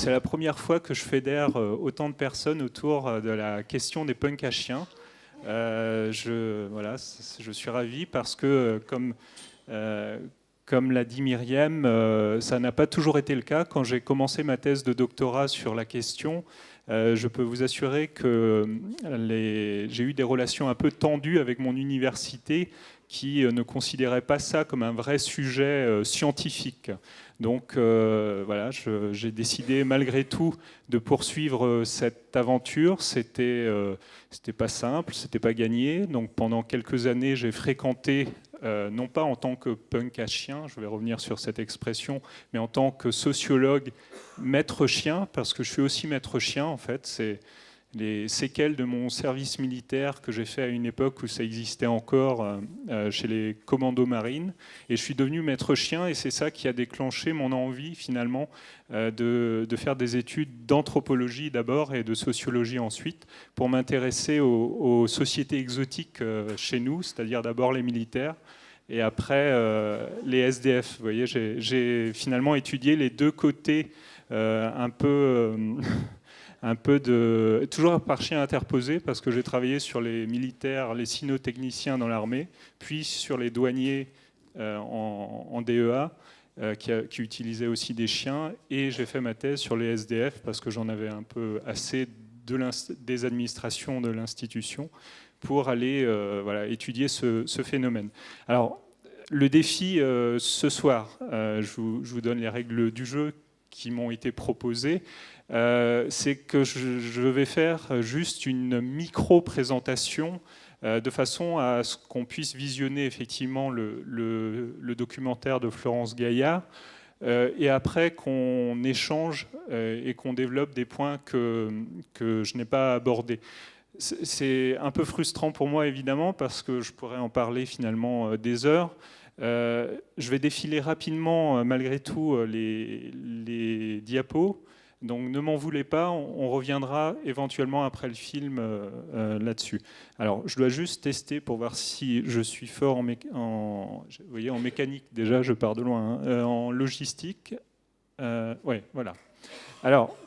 c'est la première fois que je fédère autant de personnes autour de la question des punks à chiens. Je suis ravi parce que, comme l'a dit Myriam, ça n'a pas toujours été le cas. Quand j'ai commencé ma thèse de doctorat sur la question, je peux vous assurer que j'ai eu des relations un peu tendues avec mon université qui ne considérait pas ça comme un vrai sujet scientifique. Donc voilà, j'ai décidé malgré tout de poursuivre cette aventure. C'était pas simple, c'était pas gagné. Donc pendant quelques années, j'ai fréquenté, non pas en tant que punk à chien, je vais revenir sur cette expression, mais en tant que sociologue maître chien, parce que je suis aussi maître chien en fait. C'est les séquelles de mon service militaire que j'ai fait à une époque où ça existait encore chez les commandos marines. Et je suis devenu maître chien et c'est ça qui a déclenché mon envie finalement de faire des études d'anthropologie d'abord et de sociologie ensuite pour m'intéresser aux sociétés exotiques chez nous, c'est-à-dire d'abord les militaires et après les SDF. Vous voyez, j'ai finalement étudié les deux côtés un peu toujours par chien interposé, parce que j'ai travaillé sur les militaires, les cynotechniciens dans l'armée, puis sur les douaniers en DEA, qui utilisaient aussi des chiens, et j'ai fait ma thèse sur les SDF, parce que j'en avais un peu assez des administrations de l'institution, pour aller étudier ce phénomène. Alors, le défi ce soir, je vous donne les règles du jeu qui m'ont été proposées. C'est que je vais faire juste une micro-présentation de façon à ce qu'on puisse visionner effectivement le documentaire de Florence Gaillard et après qu'on échange et qu'on développe des points que je n'ai pas abordés. C'est un peu frustrant pour moi évidemment parce que je pourrais en parler finalement des heures. Je vais défiler rapidement malgré tout les diapos. Donc ne m'en voulez pas, on reviendra éventuellement après le film là-dessus. Alors je dois juste tester pour voir si je suis fort vous voyez, en mécanique déjà, je pars de loin, hein, en logistique. Ouais, voilà. Alors,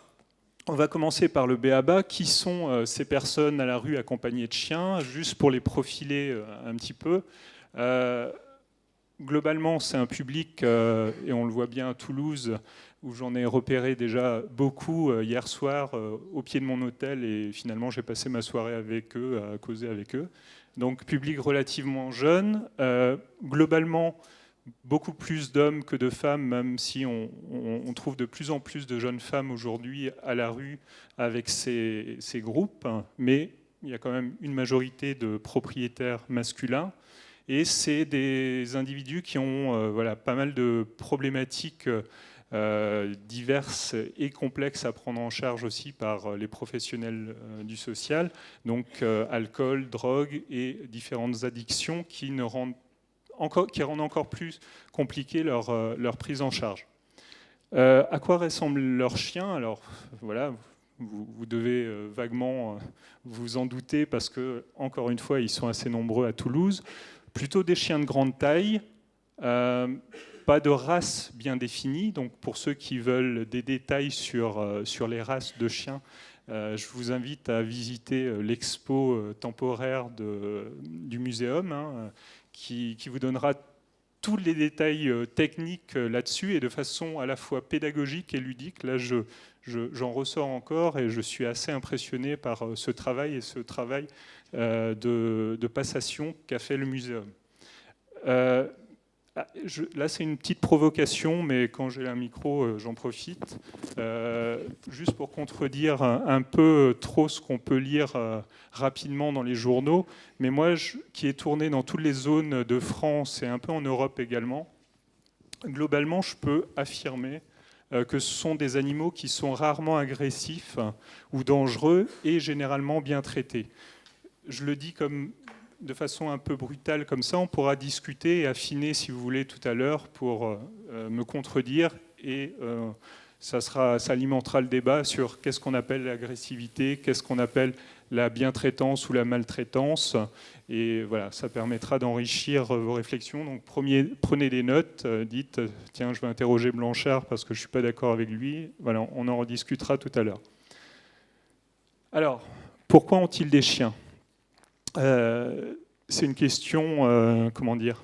on va commencer par le b.a.-ba. Qui sont ces personnes à la rue accompagnées de chiens, juste pour les profiler un petit peu. Globalement, c'est un public, et on le voit bien à Toulouse, où j'en ai repéré déjà beaucoup hier soir au pied de mon hôtel, et finalement j'ai passé ma soirée avec eux, à causer avec eux. Donc public relativement jeune, globalement beaucoup plus d'hommes que de femmes, même si on trouve de plus en plus de jeunes femmes aujourd'hui à la rue avec ces groupes, mais il y a quand même une majorité de propriétaires masculins. Et c'est des individus qui ont pas mal de problématiques diverses et complexes à prendre en charge aussi par les professionnels du social. Donc alcool, drogue et différentes addictions qui rendent encore plus compliqué leur prise en charge. À quoi ressemblent leurs chiens? Alors voilà, vous devez vaguement vous en douter parce que, encore une fois, ils sont assez nombreux à Toulouse. Plutôt des chiens de grande taille, pas de race bien définie. Donc pour ceux qui veulent des détails sur les races de chiens, je vous invite à visiter l'expo temporaire du muséum, hein, qui vous donnera tous les détails techniques là-dessus et de façon à la fois pédagogique et ludique. Là, j'en ressors encore et je suis assez impressionné par ce travail et ce travail de passation qu'a fait le muséum. Là, c'est une petite provocation, mais quand j'ai un micro, j'en profite. Juste pour contredire un peu trop ce qu'on peut lire rapidement dans les journaux. Mais moi, qui ai tourné dans toutes les zones de France et un peu en Europe également, globalement, je peux affirmer que ce sont des animaux qui sont rarement agressifs ou dangereux et généralement bien traités. Je le dis de façon un peu brutale comme ça, on pourra discuter et affiner si vous voulez tout à l'heure pour me contredire et ça alimentera le débat sur qu'est-ce qu'on appelle l'agressivité, qu'est-ce qu'on appelle la bientraitance ou la maltraitance. Et voilà, ça permettra d'enrichir vos réflexions. Donc prenez des notes, dites tiens, je vais interroger Blanchard parce que je ne suis pas d'accord avec lui. Voilà, on en rediscutera tout à l'heure. Alors, pourquoi ont-ils des chiens ? C'est une question, comment dire ?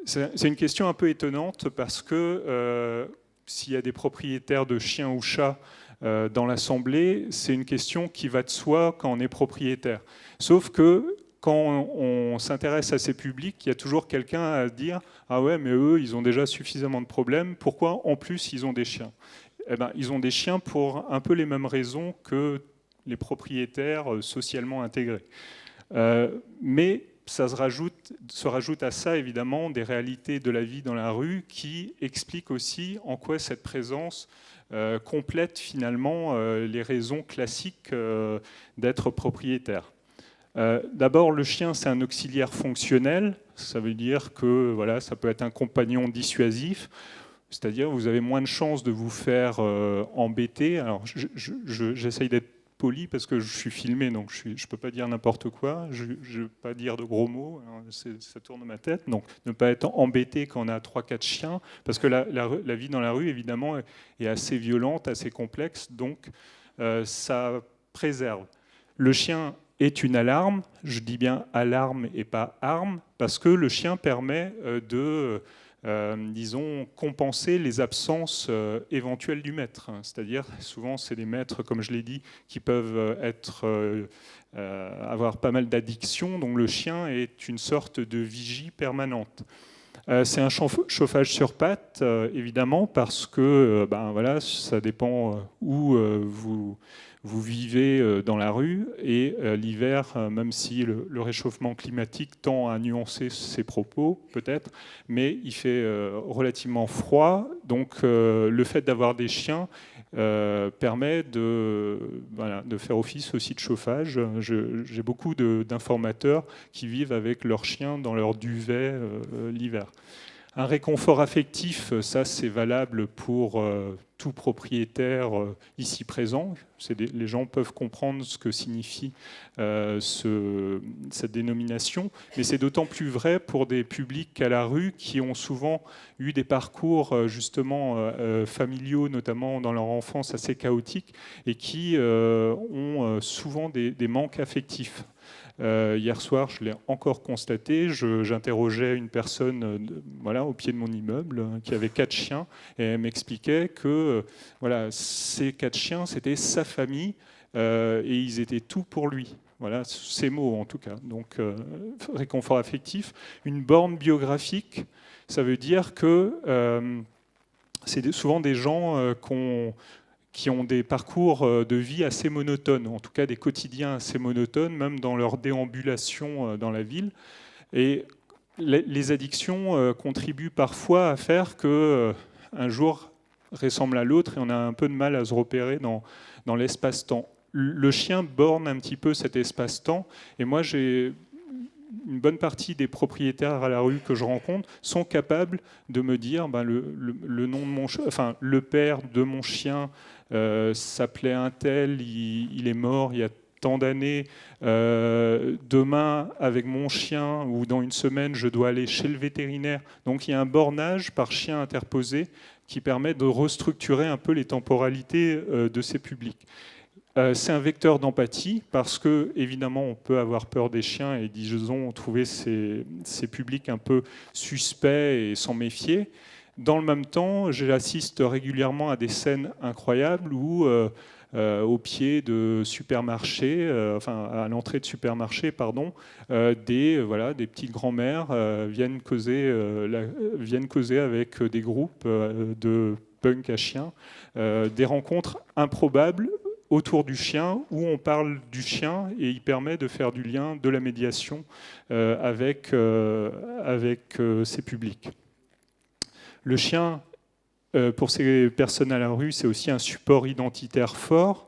C'est une question un peu étonnante parce que s'il y a des propriétaires de chiens ou chats dans l'Assemblée, c'est une question qui va de soi quand on est propriétaire. Sauf que quand on s'intéresse à ces publics, il y a toujours quelqu'un à dire « Ah ouais, mais eux, ils ont déjà suffisamment de problèmes. Pourquoi, en plus, ils ont des chiens ?» Eh ben, ils ont des chiens pour un peu les mêmes raisons que les propriétaires socialement intégrés. Mais ça se rajoute à ça, évidemment, des réalités de la vie dans la rue qui expliquent aussi en quoi cette présence complète finalement les raisons classiques d'être propriétaire. D'abord, le chien, c'est un auxiliaire fonctionnel. Ça veut dire que voilà, ça peut être un compagnon dissuasif. C'est-à-dire vous avez moins de chances de vous faire embêter. Alors, j'essaye d'être poli parce que je suis filmé, donc je ne peux pas dire n'importe quoi, je ne veux pas dire de gros mots, ça tourne ma tête. Donc ne pas être embêté quand on a 3-4 chiens, parce que la vie dans la rue, évidemment, est assez violente, assez complexe, donc ça préserve. Le chien est une alarme, je dis bien alarme et pas arme, parce que le chien permet de... disons, compenser les absences éventuelles du maître. C'est-à-dire, souvent, c'est des maîtres, comme je l'ai dit, qui peuvent avoir pas mal d'addictions. Donc, le chien est une sorte de vigie permanente. C'est un chauffage sur pattes, évidemment, parce que voilà, ça dépend où vous vivez dans la rue. Et l'hiver, même si le réchauffement climatique tend à nuancer ses propos, peut-être, mais il fait relativement froid. Donc le fait d'avoir des chiens permet de faire office aussi de chauffage. J'ai beaucoup d'informateurs qui vivent avec leurs chiens dans leur duvet l'hiver. Un réconfort affectif, ça c'est valable pour tout propriétaire ici présent. Les gens peuvent comprendre ce que signifie cette dénomination, mais c'est d'autant plus vrai pour des publics à la rue qui ont souvent eu des parcours justement familiaux, notamment dans leur enfance assez chaotiques, et qui ont souvent des manques affectifs. Hier soir, je l'ai encore constaté, j'interrogeais une personne voilà, au pied de mon immeuble qui avait 4 chiens et elle m'expliquait que voilà, ces 4 chiens, c'était sa famille et ils étaient tout pour lui. Voilà, ces mots en tout cas. Donc, réconfort affectif. Une borne biographique, ça veut dire que c'est souvent des gens qui ont des parcours de vie assez monotones, en tout cas des quotidiens assez monotones, même dans leur déambulation dans la ville. Et les addictions contribuent parfois à faire qu'un jour ressemble à l'autre et on a un peu de mal à se repérer dans l'espace-temps. Le chien borne un petit peu cet espace-temps. Et moi, j'ai une bonne partie des propriétaires à la rue que je rencontre sont capables de me dire le nom de mon chien, enfin le père de mon chien s'appelait un tel, il est mort il y a tant d'années. Demain, avec mon chien ou dans une semaine, je dois aller chez le vétérinaire. Donc il y a un bornage par chien interposé qui permet de restructurer un peu les temporalités de ces publics. C'est un vecteur d'empathie parce que, évidemment, on peut avoir peur des chiens et, disons, trouver ces publics un peu suspects et s'en méfier. Dans le même temps, j'assiste régulièrement à des scènes incroyables où, au pied de supermarchés, enfin à l'entrée de supermarchés, pardon, des petites grand-mères viennent causer avec des groupes de punk à chiens, des rencontres improbables autour du chien, où on parle du chien et il permet de faire du lien, de la médiation avec ces publics. Le chien, pour ces personnes à la rue, c'est aussi un support identitaire fort.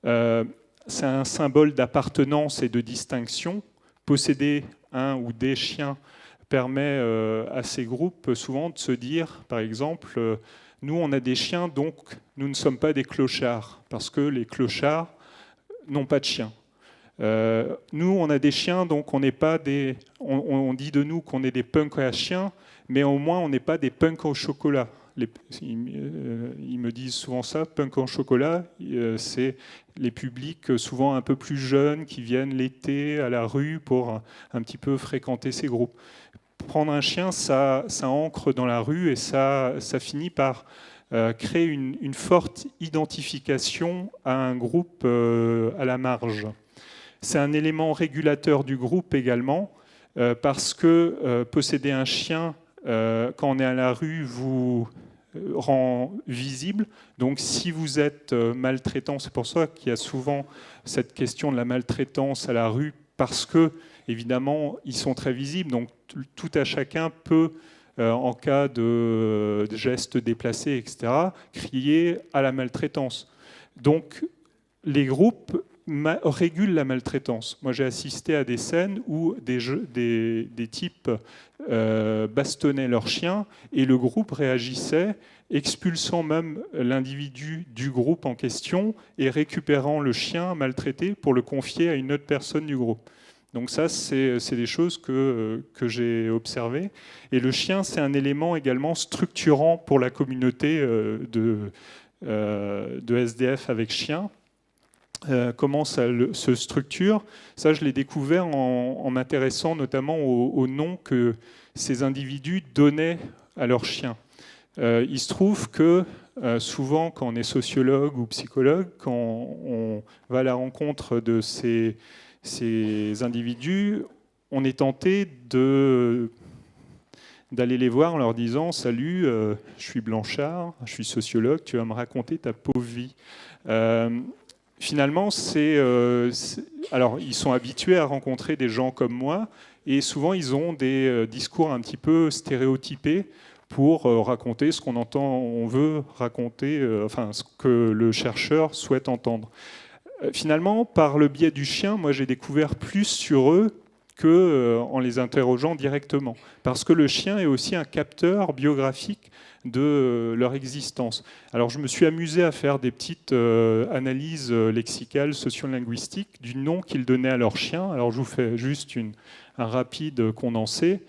C'est un symbole d'appartenance et de distinction. Posséder un ou des chiens permet à ces groupes souvent de se dire, par exemple, Nous, on a des chiens, donc nous ne sommes pas des clochards, parce que les clochards n'ont pas de chiens. Nous, on a des chiens, donc on n'est pas des... On dit de nous qu'on est des punks à chiens, mais au moins on n'est pas des punks au chocolat. Ils me disent souvent ça, punk en chocolat, c'est les publics souvent un peu plus jeunes qui viennent l'été à la rue pour un petit peu fréquenter ces groupes. Prendre un chien, ça ancre dans la rue et ça finit par créer une forte identification à un groupe à la marge. C'est un élément régulateur du groupe également, parce que posséder un chien, quand on est à la rue, vous rend visible. Donc si vous êtes maltraitant, c'est pour ça qu'il y a souvent cette question de la maltraitance à la rue, parce que évidemment ils sont très visibles, donc tout à chacun peut, en cas de gestes déplacés, etc., crier à la maltraitance. Donc les groupes régulent la maltraitance. Moi, j'ai assisté à des scènes où des types bastonnaient leurs chiens et le groupe réagissait, expulsant même l'individu du groupe en question et récupérant le chien maltraité pour le confier à une autre personne du groupe. Donc ça, c'est des choses que j'ai observées. Et le chien, c'est un élément également structurant pour la communauté de SDF avec chien. Comment ça se structure. Ça, je l'ai découvert en m'intéressant notamment aux noms que ces individus donnaient à leurs chiens. Il se trouve que souvent, quand on est sociologue ou psychologue, quand on va à la rencontre de ces individus, on est tenté d'aller les voir en leur disant « Salut, je suis Blanchard, je suis sociologue, tu vas me raconter ta pauvre vie ». Finalement, alors, ils sont habitués à rencontrer des gens comme moi, et souvent, ils ont des discours un petit peu stéréotypés pour raconter ce qu'on entend, on veut raconter, enfin, ce que le chercheur souhaite entendre. Finalement, par le biais du chien, moi, j'ai découvert plus sur eux qu'en les interrogeant directement. Parce que le chien est aussi un capteur biographique de leur existence. Alors je me suis amusé à faire des petites analyses lexicales, sociolinguistiques du nom qu'ils donnaient à leur chien. Alors je vous fais juste un rapide condensé.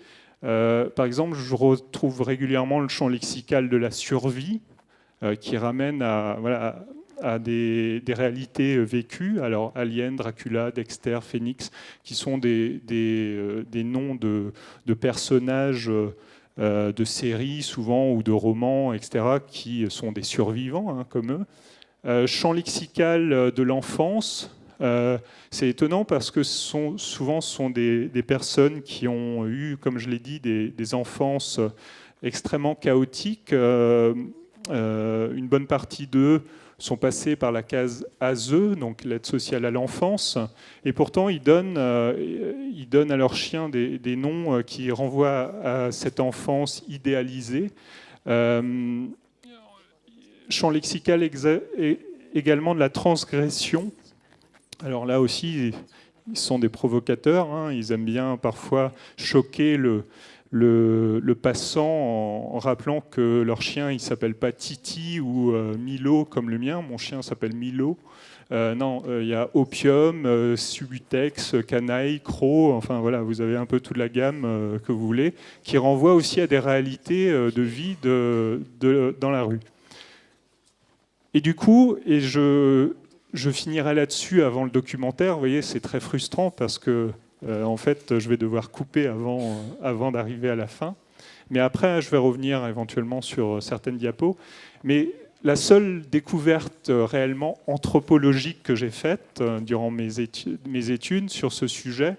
Par exemple, je retrouve régulièrement le champ lexical de la survie, qui ramène à des réalités vécues. Alors Alien, Dracula, Dexter, Phoenix, qui sont des noms de personnages de séries souvent ou de romans, etc., qui sont des survivants, hein, comme eux. Champ lexical de l'enfance, c'est étonnant parce que souvent ce sont des personnes qui ont eu, comme je l'ai dit, des enfances extrêmement chaotiques. Une bonne partie d'eux sont passés par la case ASE, donc l'aide sociale à l'enfance, et pourtant ils donnent à leurs chiens des noms qui renvoient à cette enfance idéalisée. Champ lexical également de la transgression. Alors là aussi, ils sont des provocateurs, hein, ils aiment bien parfois choquer le passant en rappelant que leur chien il s'appelle pas Titi ou Milo comme le mien. Mon chien s'appelle Milo. Il y a Opium, Subutex, Canaille, Croc. Enfin voilà, vous avez un peu toute la gamme que vous voulez, qui renvoie aussi à des réalités de vie dans la rue. Et du coup, je finirai là-dessus avant le documentaire. Vous voyez, c'est très frustrant parce que en fait, je vais devoir couper avant d'arriver à la fin. Mais après, je vais revenir éventuellement sur certaines diapos. Mais la seule découverte réellement anthropologique que j'ai faite durant mes études sur ce sujet,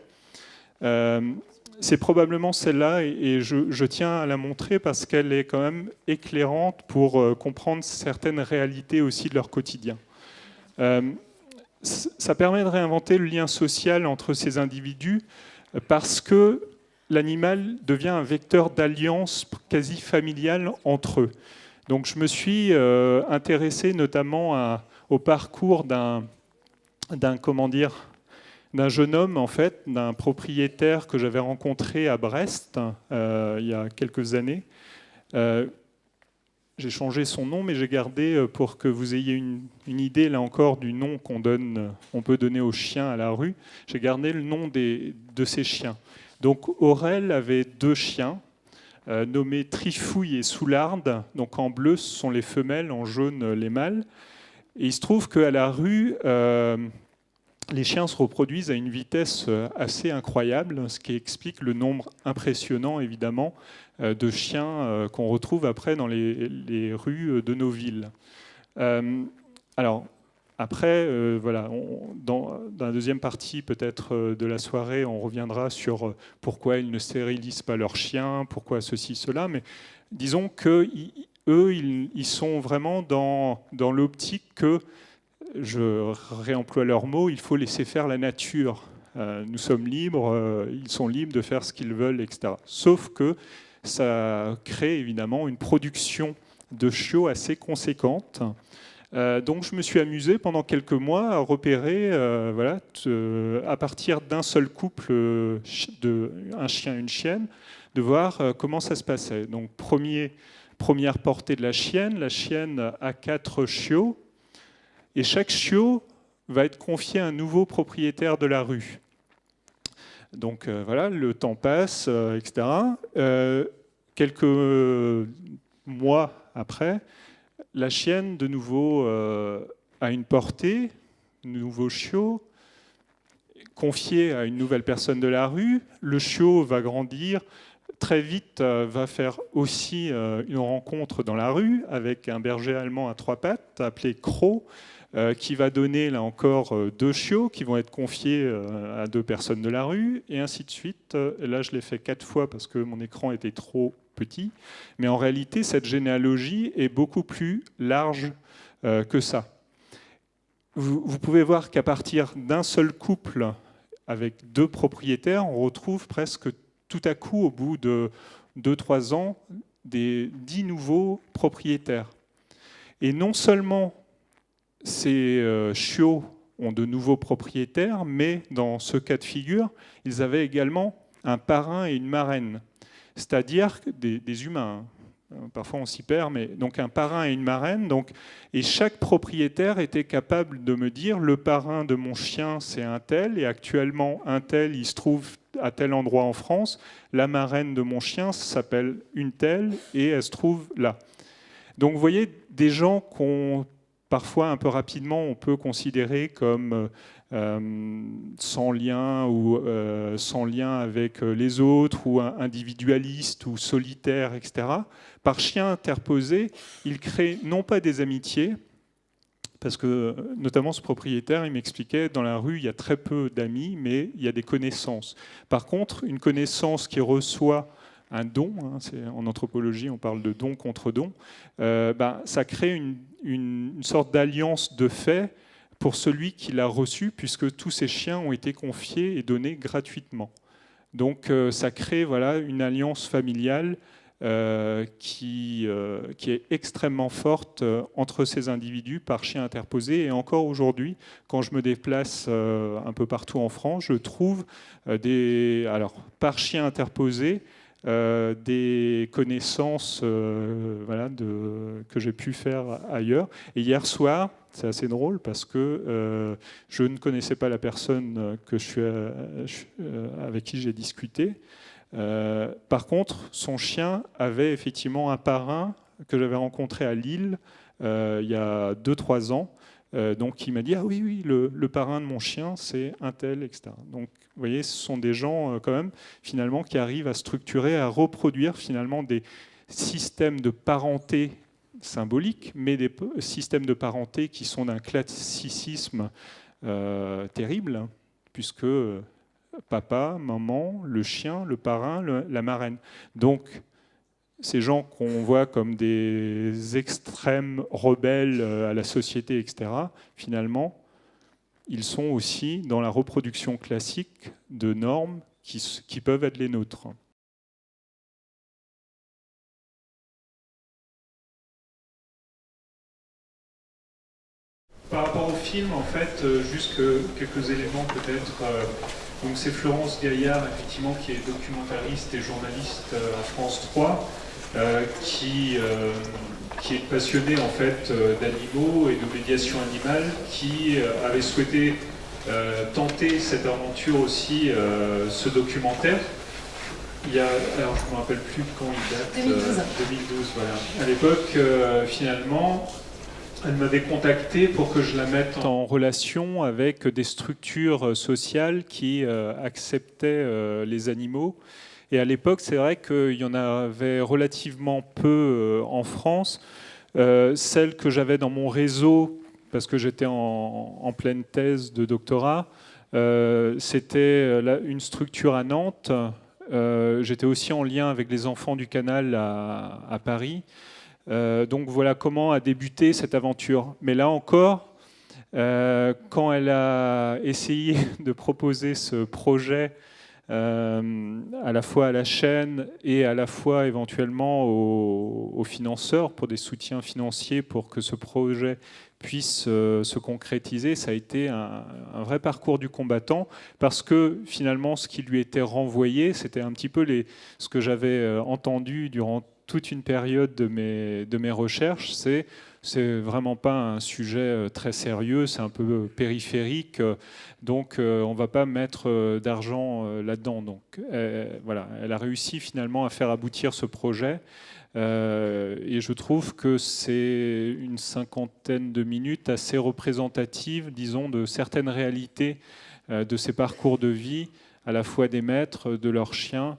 c'est probablement celle-là, et je tiens à la montrer parce qu'elle est quand même éclairante pour comprendre certaines réalités aussi de leur quotidien. Ça permet de réinventer le lien social entre ces individus parce que l'animal devient un vecteur d'alliance quasi familiale entre eux. Donc je me suis intéressé notamment au parcours d'un jeune homme, en fait, d'un propriétaire que j'avais rencontré à Brest il y a quelques années, j'ai changé son nom, mais j'ai gardé, pour que vous ayez une idée, là encore, du nom on peut donner aux chiens à la rue, j'ai gardé le nom de ces chiens. Donc Aurel avait 2 chiens, nommés Trifouille et Soularde. Donc en bleu, ce sont les femelles, en jaune, les mâles. Et il se trouve qu'à la rue, les chiens se reproduisent à une vitesse assez incroyable, ce qui explique le nombre impressionnant, évidemment, de chiens qu'on retrouve après dans les rues de nos villes. Alors, après, voilà, dans la deuxième partie peut-être de la soirée, on reviendra sur pourquoi ils ne stérilisent pas leurs chiens, pourquoi ceci, cela, mais disons qu'eux, ils sont vraiment dans l'optique que, je réemploie leurs mots, il faut laisser faire la nature. Nous sommes libres, ils sont libres de faire ce qu'ils veulent, etc. Sauf que ça crée évidemment une production de chiots assez conséquente. Donc je me suis amusé pendant quelques mois à repérer, voilà, à partir d'un seul couple, un chien et une chienne, de voir comment ça se passait. Donc première portée de la chienne a 4 chiots, et chaque chiot va être confié à un nouveau propriétaire de la rue. Donc voilà, le temps passe, etc. Quelques mois après, la chienne, de nouveau, a une portée, nouveau chiot, confié à une nouvelle personne de la rue. Le chiot va grandir, très vite va faire aussi une rencontre dans la rue avec un berger allemand à 3 pattes appelé Croc, qui va donner, là encore, 2 chiots qui vont être confiés à 2 personnes de la rue, et ainsi de suite. Là, je l'ai fait 4 fois parce que mon écran était trop petit. Mais en réalité, cette généalogie est beaucoup plus large que ça. Vous pouvez voir qu'à partir d'un seul couple avec 2 propriétaires, on retrouve presque tout à coup, au bout de 2-3 ans, des 10 nouveaux propriétaires. Et non seulement ces chiots ont de nouveaux propriétaires, mais dans ce cas de figure, ils avaient également un parrain et une marraine, c'est-à-dire des humains. Parfois on s'y perd, mais donc un parrain et une marraine. Et chaque propriétaire était capable de me dire: le parrain de mon chien, c'est un tel, et actuellement un tel, il se trouve à tel endroit en France. La marraine de mon chien s'appelle une telle, et elle se trouve là. Donc vous voyez, des gens qu'on parfois, un peu rapidement, on peut considérer comme sans lien ou sans lien avec les autres, ou individualistes ou solitaires, etc. Par chien interposé, il crée non pas des amitiés, parce que notamment ce propriétaire, il m'expliquait, dans la rue, il y a très peu d'amis, mais il y a des connaissances. Par contre, une connaissance qui reçoit un don, hein, en anthropologie on parle de don contre don, ça crée une sorte d'alliance de fait pour celui qui l'a reçu, puisque tous ces chiens ont été confiés et donnés gratuitement. Donc ça crée, voilà, une alliance familiale qui est extrêmement forte entre ces individus par chien interposé. Et encore aujourd'hui, quand je me déplace un peu partout en France, je trouve par chien interposé, des connaissances voilà, que j'ai pu faire ailleurs. Et hier soir, c'est assez drôle parce que je ne connaissais pas la personne avec qui j'ai discuté. Par contre, son chien avait effectivement un parrain que j'avais rencontré à Lille il y a 2-3 ans. Donc il m'a dit: ah oui, le parrain de mon chien, c'est un tel, etc. Donc vous voyez, ce sont des gens quand même finalement qui arrivent à structurer, à reproduire finalement des systèmes de parenté symboliques, mais des systèmes de parenté qui sont d'un classicisme terrible, puisque papa, maman, le chien, le parrain, la marraine. Donc ces gens qu'on voit comme des extrêmes rebelles à la société, etc., finalement, ils sont aussi dans la reproduction classique de normes qui peuvent être les nôtres. Par rapport au film, en fait, juste quelques éléments peut-être. Donc c'est Florence Gaillard, effectivement, qui est documentariste et journaliste à France 3, qui qui est passionné en fait d'animaux et de médiation animale, qui avait souhaité tenter cette aventure aussi, ce documentaire. Alors je ne me rappelle plus quand il date. 2012, voilà. À l'époque, finalement, elle m'avait contacté pour que je la mette en relation avec des structures sociales qui acceptaient les animaux. Et à l'époque, c'est vrai qu'il y en avait relativement peu en France. Celle que j'avais dans mon réseau, parce que j'étais en pleine thèse de doctorat, c'était une structure à Nantes. J'étais aussi en lien avec les Enfants du Canal à Paris. Donc voilà comment a débuté cette aventure. Mais là encore, quand elle a essayé de proposer ce projet à la fois à la chaîne et à la fois éventuellement aux financeurs pour des soutiens financiers pour que ce projet puisse se concrétiser, ça a été un vrai parcours du combattant, parce que finalement ce qui lui était renvoyé, c'était un petit peu ce que j'avais entendu durant toute une période de mes recherches, c'est vraiment pas un sujet très sérieux, c'est un peu périphérique, donc on ne va pas mettre d'argent là-dedans. Donc voilà, elle a réussi finalement à faire aboutir ce projet. Et je trouve que c'est une cinquantaine de minutes assez représentatives, disons, de certaines réalités de ces parcours de vie, à la fois des maîtres, de leurs chiens.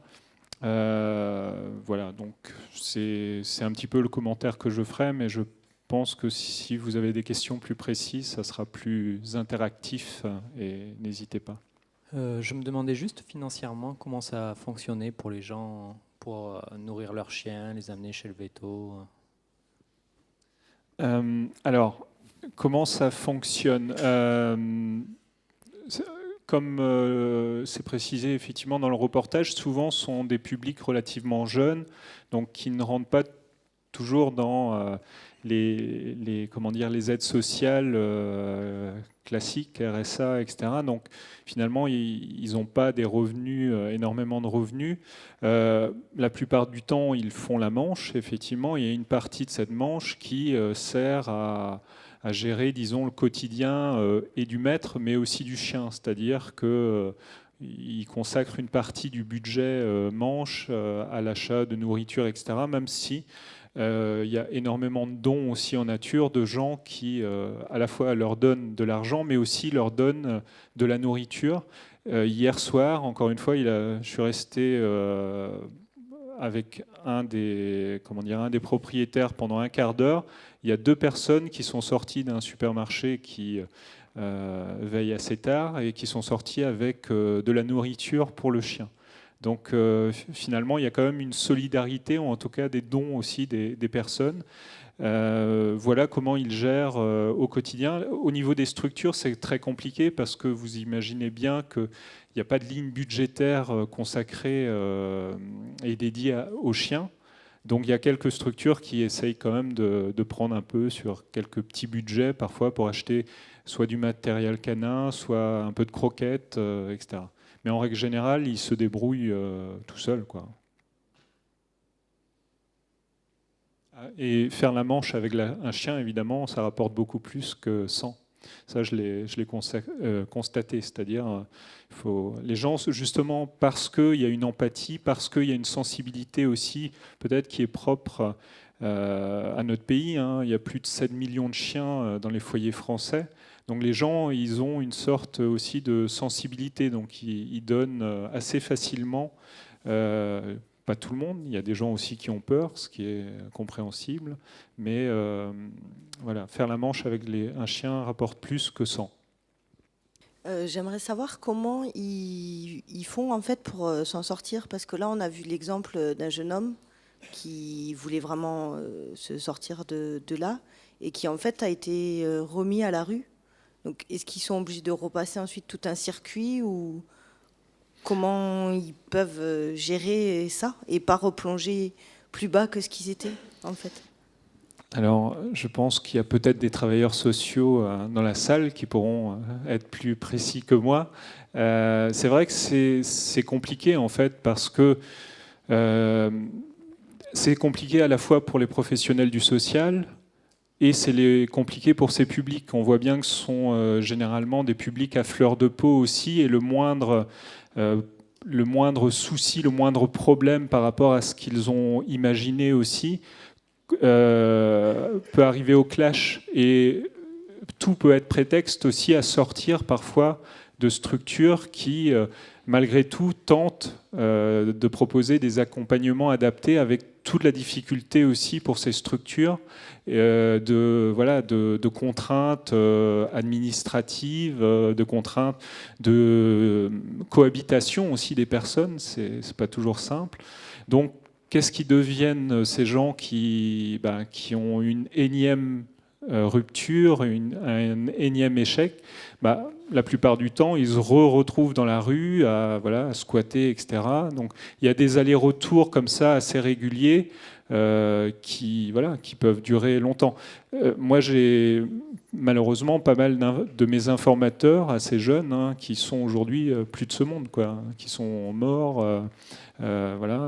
Voilà, donc c'est un petit peu le commentaire que je ferai, mais je pense que si vous avez des questions plus précises, ça sera plus interactif et n'hésitez pas. Je me demandais juste financièrement comment ça a fonctionné pour les gens pour nourrir leurs chiens, les amener chez le véto. Alors, comment ça fonctionne Comme c'est précisé effectivement dans le reportage, souvent sont des publics relativement jeunes, donc qui ne rentrent pas toujours dans comment dire, les aides sociales classiques, RSA, etc. Donc finalement, ils n'ont pas des revenus, énormément de revenus. La plupart du temps, ils font la manche, effectivement. Il y a une partie de cette manche qui sert à gérer, disons, le quotidien et du maître, mais aussi du chien. C'est-à-dire que il consacre une partie du budget manche à l'achat de nourriture, etc., même si il y a énormément de dons aussi en nature de gens qui, à la fois, leur donnent de l'argent, mais aussi leur donnent de la nourriture. Hier soir, encore une fois, je suis resté avec un des propriétaires pendant un quart d'heure. Il y a 2 personnes qui sont sorties d'un supermarché qui veille assez tard et qui sont sorties avec de la nourriture pour le chien. Donc finalement, il y a quand même une solidarité, ou en tout cas des dons aussi des personnes. Voilà comment ils gèrent au quotidien. Au niveau des structures, c'est très compliqué parce que vous imaginez bien qu'il n'y a pas de ligne budgétaire consacrée et dédiée aux chiens. Donc il y a quelques structures qui essayent quand même de prendre un peu sur quelques petits budgets parfois pour acheter soit du matériel canin, soit un peu de croquettes, etc. Mais en règle générale, ils se débrouillent tout seuls, quoi. Et faire la manche avec un chien, évidemment, ça rapporte beaucoup plus que sans. Ça, je l'ai constaté. C'est-à-dire, les gens, justement, parce qu'il y a une empathie, parce qu'il y a une sensibilité aussi, peut-être qui est propre à notre pays. Hein. Il y a plus de 7 millions de chiens dans les foyers français. Donc les gens, ils ont une sorte aussi de sensibilité. Donc ils donnent assez facilement. Pas tout le monde, il y a des gens aussi qui ont peur, ce qui est compréhensible, mais voilà, faire la manche avec un chien rapporte plus que sans. J'aimerais savoir comment ils font en fait pour s'en sortir, parce que là on a vu l'exemple d'un jeune homme qui voulait vraiment se sortir de là et qui en fait a été remis à la rue. Donc est-ce qu'ils sont obligés de repasser ensuite tout un circuit, ou comment ils peuvent gérer ça et pas replonger plus bas que ce qu'ils étaient en fait? Alors, je pense qu'il y a peut-être des travailleurs sociaux dans la salle qui pourront être plus précis que moi. C'est vrai que c'est compliqué en fait parce que c'est compliqué à la fois pour les professionnels du social et c'est compliqué pour ces publics. On voit bien que ce sont généralement des publics à fleur de peau aussi, et le moindre souci, le moindre problème par rapport à ce qu'ils ont imaginé aussi peut arriver au clash, et tout peut être prétexte aussi à sortir parfois de structures qui, malgré tout, tentent de proposer des accompagnements adaptés, avec toute la difficulté aussi pour ces structures de contraintes administratives, de contraintes de cohabitation aussi des personnes. C'est pas toujours simple. Donc, qu'est-ce qui deviennent ces gens qui ont une énième rupture, un énième échec? La plupart du temps, ils se retrouvent dans la rue à squatter, etc. Donc il y a des allers-retours comme ça assez réguliers qui peuvent durer longtemps. Moi, j'ai malheureusement pas mal de mes informateurs assez jeunes qui sont aujourd'hui plus de ce monde, qui sont morts. La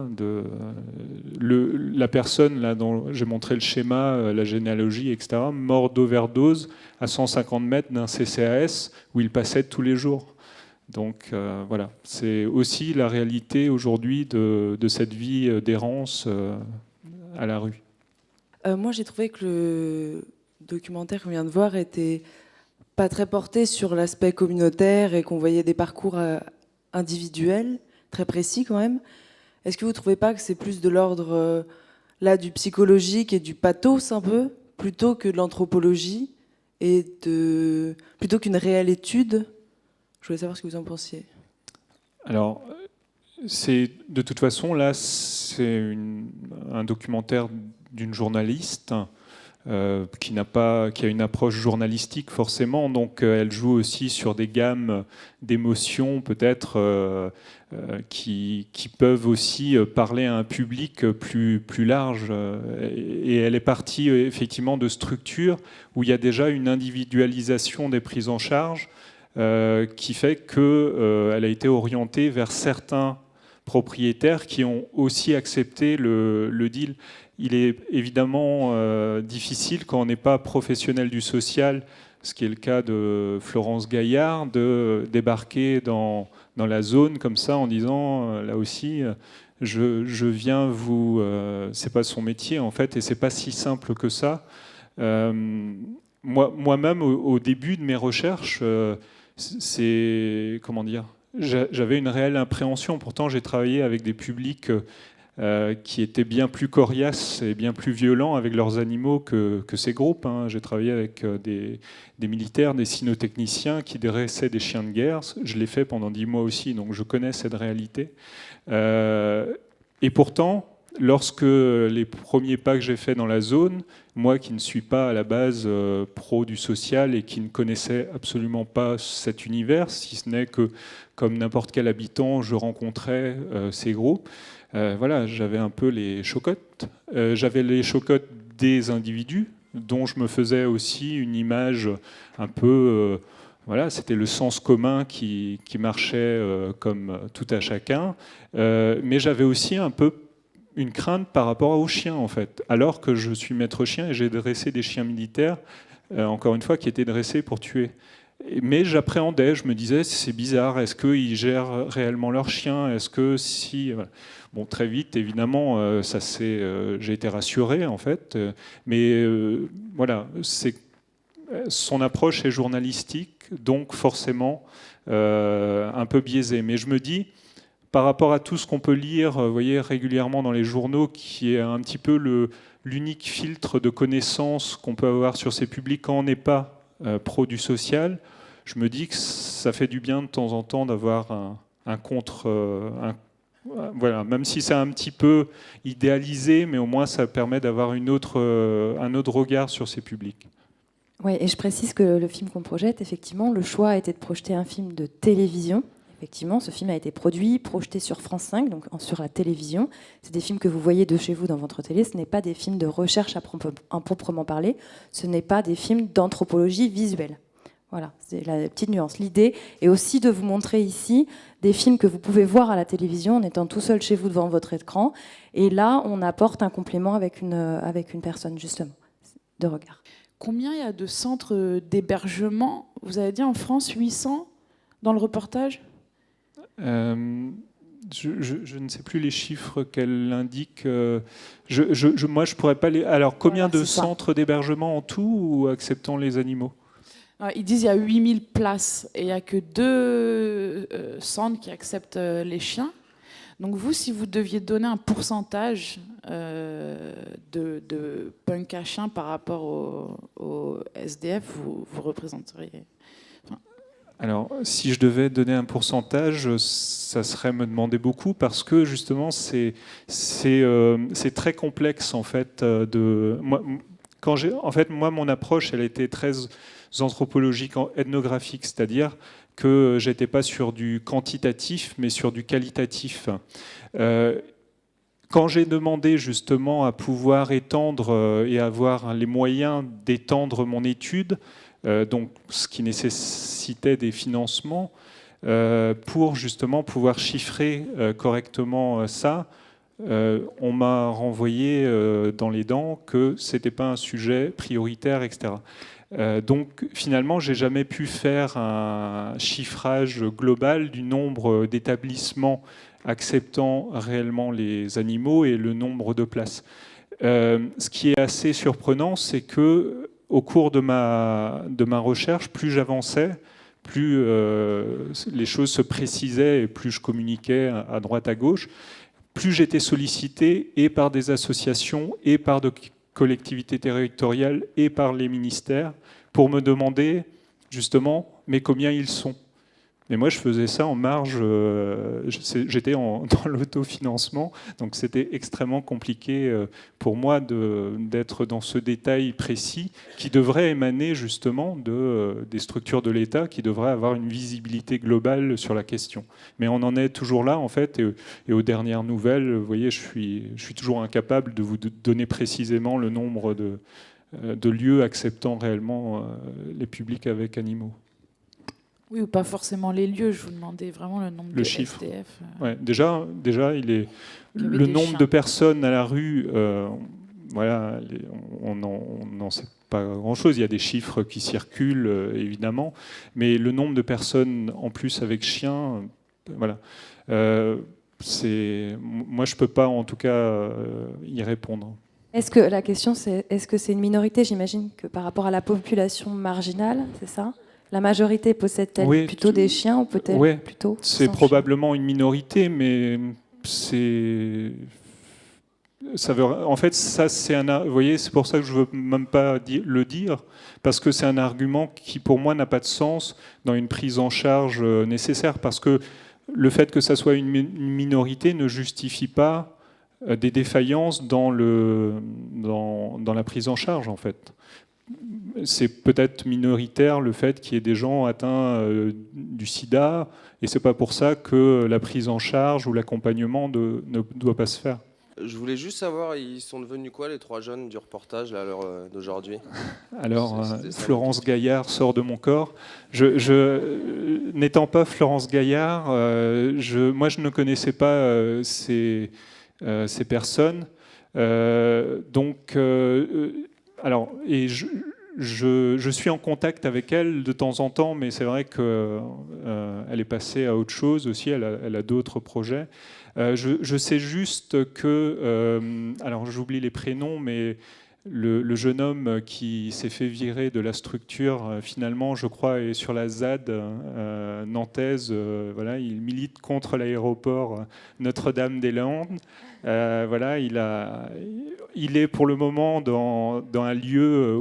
personne là dont j'ai montré le schéma, la généalogie, etc., mort d'overdose à 150 mètres d'un CCAS où il passait tous les jours. Donc c'est aussi la réalité aujourd'hui de cette vie d'errance à la rue. Moi, j'ai trouvé que le documentaire qu'on vient de voir était pas très porté sur l'aspect communautaire et qu'on voyait des parcours individuels, très précis quand même. Est-ce que vous ne trouvez pas que c'est plus de l'ordre là du psychologique et du pathos un peu, plutôt que de l'anthropologie et plutôt qu'une réelle étude? Je voulais savoir ce que vous en pensiez. Alors, de toute façon, là, c'est un documentaire d'une journaliste qui a une approche journalistique forcément, donc elle joue aussi sur des gammes d'émotions peut-être qui peuvent aussi parler à un public plus large, et elle est partie effectivement de structures où il y a déjà une individualisation des prises en charge qui fait qu'elle a été orientée vers certains propriétaires qui ont aussi accepté le deal. Il est évidemment difficile quand on n'est pas professionnel du social, ce qui est le cas de Florence Gaillard, de débarquer dans la zone comme ça en disant, là aussi, je viens vous... c'est pas son métier en fait, et c'est pas si simple que ça. Moi-même, au début de mes recherches, j'avais une réelle appréhension. Pourtant, j'ai travaillé avec des publics qui étaient bien plus coriaces et bien plus violents avec leurs animaux que ces groupes. J'ai travaillé avec des militaires, des cynotechniciens qui dressaient des chiens de guerre. Je l'ai fait pendant 10 mois aussi, donc je connais cette réalité. Et pourtant, lorsque les premiers pas que j'ai faits dans la zone, moi qui ne suis pas à la base pro du social et qui ne connaissais absolument pas cet univers, si ce n'est que, comme n'importe quel habitant, je rencontrais ces groupes, j'avais un peu les chocottes. J'avais les chocottes des individus, dont je me faisais aussi une image un peu... c'était le sens commun qui marchait comme tout à chacun. Mais j'avais aussi un peu une crainte par rapport aux chiens, en fait. Alors que je suis maître chien et j'ai dressé des chiens militaires, encore une fois, qui étaient dressés pour tuer. Mais j'appréhendais, je me disais, c'est bizarre, est-ce qu'ils gèrent réellement leurs chiens? Est-ce que si... Bon, très vite, évidemment, j'ai été rassuré, en fait. Mais son approche est journalistique, donc forcément un peu biaisée. Mais je me dis, par rapport à tout ce qu'on peut lire, régulièrement dans les journaux, qui est un petit peu l'unique filtre de connaissances qu'on peut avoir sur ces publics quand on n'est pas pro du social, je me dis que ça fait du bien de temps en temps d'avoir un contre... même si c'est un petit peu idéalisé, mais au moins ça permet d'avoir un autre regard sur ces publics. Oui, et je précise que le film qu'on projette, effectivement, le choix a été de projeter un film de télévision. Effectivement, ce film a été produit, projeté sur France 5, donc sur la télévision. C'est des films que vous voyez de chez vous dans votre télé. Ce n'est pas des films de recherche à proprement parler. Ce n'est pas des films d'anthropologie visuelle. Voilà, c'est la petite nuance. L'idée est aussi de vous montrer ici des films que vous pouvez voir à la télévision en étant tout seul chez vous devant votre écran. Et là, on apporte un complément avec une personne, justement, de regard. Combien il y a de centres d'hébergement? Vous avez dit en France 800 dans le reportage? Je ne sais plus les chiffres qu'elle indique. Moi, je pourrais pas les. Alors, combien Voilà, de centres d'hébergement en tout ou acceptant les animaux? Ils disent qu'il y a 8000 places et il n'y a que 2 centres qui acceptent les chiens. Donc vous, si vous deviez donner un pourcentage de punk à chien par rapport au SDF, vous représenteriez... Alors, si je devais donner un pourcentage, ça serait me demander beaucoup parce que justement, c'est très complexe en fait. Moi, mon approche, elle était très anthropologique, ethnographique, c'est-à-dire que j'étais pas sur du quantitatif, mais sur du qualitatif. Quand j'ai demandé justement à pouvoir étendre et avoir les moyens d'étendre mon étude, donc ce qui nécessitait des financements, pour justement pouvoir chiffrer correctement ça, on m'a renvoyé dans les dents que c'était pas un sujet prioritaire, etc. Donc finalement, j'ai jamais pu faire un chiffrage global du nombre d'établissements acceptant réellement les animaux et le nombre de places. Ce qui est assez surprenant, c'est que au cours de ma recherche, plus j'avançais, plus les choses se précisaient et plus je communiquais à droite à gauche, plus j'étais sollicité et par des associations et par des collectivités territoriales et par les ministères pour me demander justement mais combien ils sont. Mais moi, je faisais ça en marge, j'étais dans l'autofinancement, donc c'était extrêmement compliqué pour moi d'être dans ce détail précis qui devrait émaner justement des structures de l'État qui devraient avoir une visibilité globale sur la question. Mais on en est toujours là, en fait, et aux dernières nouvelles, vous voyez, je suis toujours incapable de vous donner précisément le nombre de lieux acceptant réellement les publics avec animaux. Oui, ou pas forcément les lieux, je vous demandais vraiment le nombre de chiffre. SDF. Ouais, déjà, il est Avec le des nombre chiens. de personnes à la rue. Voilà, on n'en sait pas grand-chose. Il y a des chiffres qui circulent, évidemment, mais le nombre de personnes en plus avec chiens, voilà. Moi, je peux pas, en tout cas, y répondre. Est-ce que la question, est-ce que c'est une minorité? J'imagine que par rapport à la population marginale, c'est ça? La majorité possède-t-elle plutôt des chiens ou peut-être plutôt c'est sans probablement une minorité, mais c'est... En fait, ça, vous voyez, c'est pour ça que je ne veux même pas le dire, parce que c'est un argument qui, pour moi, n'a pas de sens dans une prise en charge nécessaire, parce que le fait que ça soit une minorité ne justifie pas des défaillances dans la prise en charge, en fait. C'est peut-être minoritaire le fait qu'il y ait des gens atteints du sida, et c'est pas pour ça que la prise en charge ou l'accompagnement ne doit pas se faire. Je voulais juste savoir, ils sont devenus quoi les 3 jeunes du reportage là, à l'heure d'aujourd'hui? Alors, Florence Gaillard sort de mon corps. N'étant pas Florence Gaillard, moi je ne connaissais pas ces personnes. Alors, et je suis en contact avec elle de temps en temps, mais c'est vrai qu'elle est passée à autre chose aussi, elle a d'autres projets. Je sais juste que, alors j'oublie les prénoms, mais le jeune homme qui s'est fait virer de la structure, finalement, je crois, est sur la ZAD nantaise. Voilà, il milite contre l'aéroport Notre-Dame-des-Landes. Voilà, il est pour le moment dans un lieu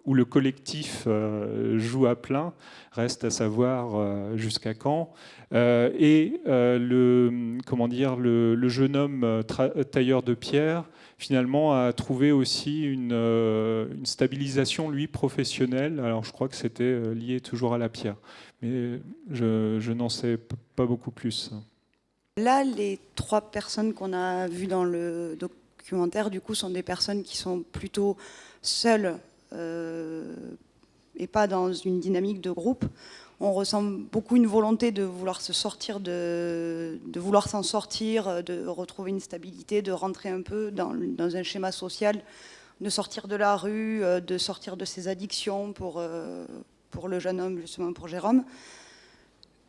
où le collectif joue à plein. Reste à savoir jusqu'à quand. Et le jeune homme tailleur de pierre, finalement, a trouvé aussi une stabilisation, lui, professionnelle. Alors, je crois que c'était lié toujours à la pierre. Mais je n'en sais pas beaucoup plus. Là, les 3 personnes qu'on a vues dans le documentaire, du coup, sont des personnes qui sont plutôt seules et pas dans une dynamique de groupe. On ressent beaucoup une volonté de vouloir se sortir, de vouloir s'en sortir, de retrouver une stabilité, de rentrer un peu dans un schéma social, de sortir de la rue, de sortir de ses addictions pour le jeune homme, justement pour Jérôme.